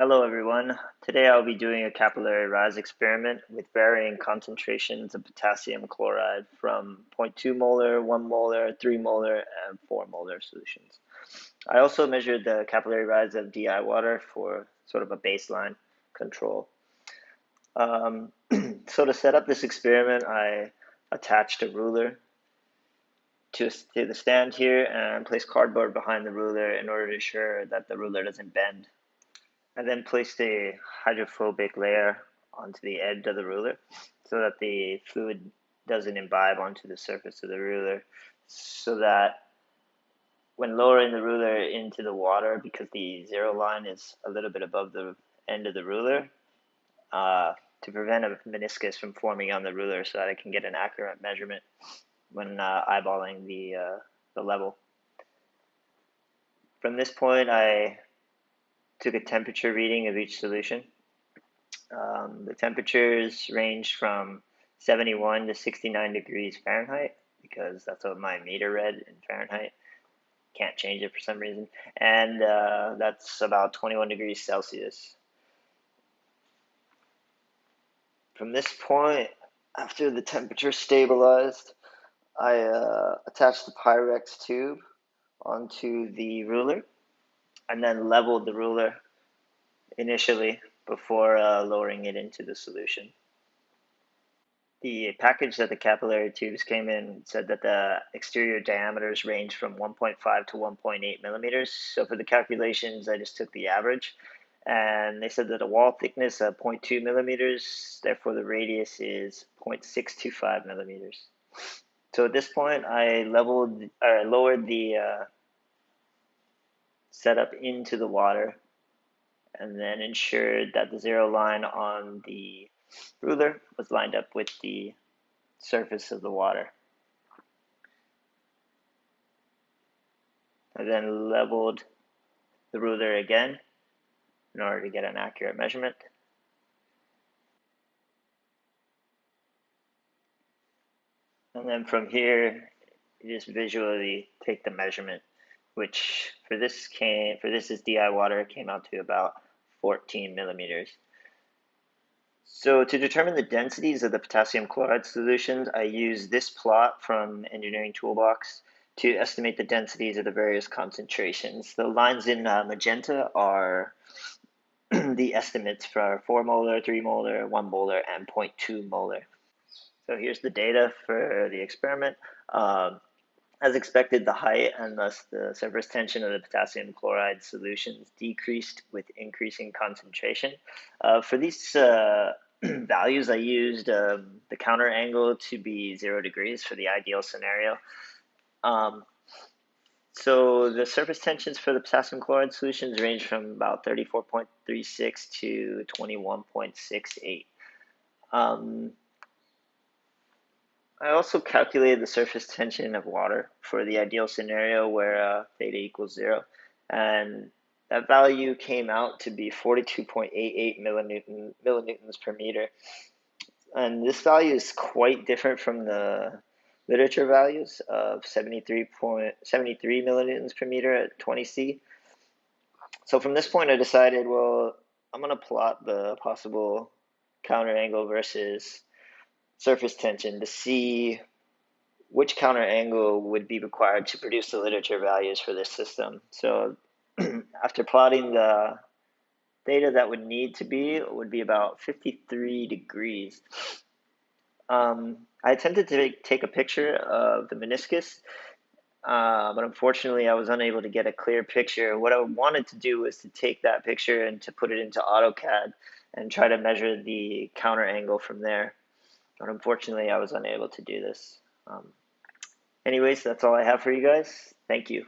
Hello everyone. Today I'll be doing a capillary rise experiment with varying concentrations of potassium chloride from zero point 0.2 molar, 1 molar, 3 molar, and 4 molar solutions. I also measured the capillary rise of DI water for sort of a baseline control. So to set up this experiment, I attached a ruler to the stand here and placed cardboard behind the ruler in order to ensure that the ruler doesn't bend. I then placed a hydrophobic layer onto the edge of the ruler so that the fluid doesn't imbibe onto the surface of the ruler, so that when lowering the ruler into the water, because the zero line is a little bit above the end of the ruler, to prevent a meniscus from forming on the ruler so that I can get an accurate measurement when eyeballing the level. From this point, I took a temperature reading of each solution. The temperatures range from 71 to 69 degrees Fahrenheit because that's what my meter read in Fahrenheit. Can't change it for some reason. And that's about 21 degrees Celsius. From this point, after the temperature stabilized, I attached the Pyrex tube onto the ruler and then leveled the ruler initially before lowering it into the solution. The package that the capillary tubes came in said that the exterior diameters range from 1.5 to 1.8 millimeters. So for the calculations, I just took the average. And they said that a wall thickness of 0.2 millimeters, therefore the radius is 0.625 millimeters. So at this point, I lowered the setup into the water and then ensured that the zero line on the ruler was lined up with the surface of the water. I then leveled the ruler again in order to get an accurate measurement. And then from here, you just visually take the measurement, which for this is DI water, came out to about 14 millimeters. So to determine the densities of the potassium chloride solutions, I use this plot from Engineering Toolbox to estimate the densities of the various concentrations. The lines in magenta are the estimates for 4 molar, 3 molar, 1 molar, and 0.2 molar. So here's the data for the experiment. As expected, the height and thus the surface tension of the potassium chloride solutions decreased with increasing concentration. For these values, I used the counter angle to be 0 degrees for the ideal scenario. So the surface tensions for the potassium chloride solutions range from about 34.36 to 21.68. I also calculated the surface tension of water for the ideal scenario where theta equals 0, and that value came out to be 42.88 millinewtons per meter. And this value is quite different from the literature values of 73 millinewtons per meter at 20 C. So from this point, I decided, well, I'm going to plot the possible counter angle versus surface tension to see which counter angle would be required to produce the literature values for this system. So after plotting the theta that would need to be, it would be about 53 degrees. I attempted to take a picture of the meniscus, but unfortunately I was unable to get a clear picture. What I wanted to do was to take that picture and to put it into AutoCAD and try to measure the counter angle from there. But unfortunately I was unable to do this. Anyways, that's all I have for you guys. Thank you.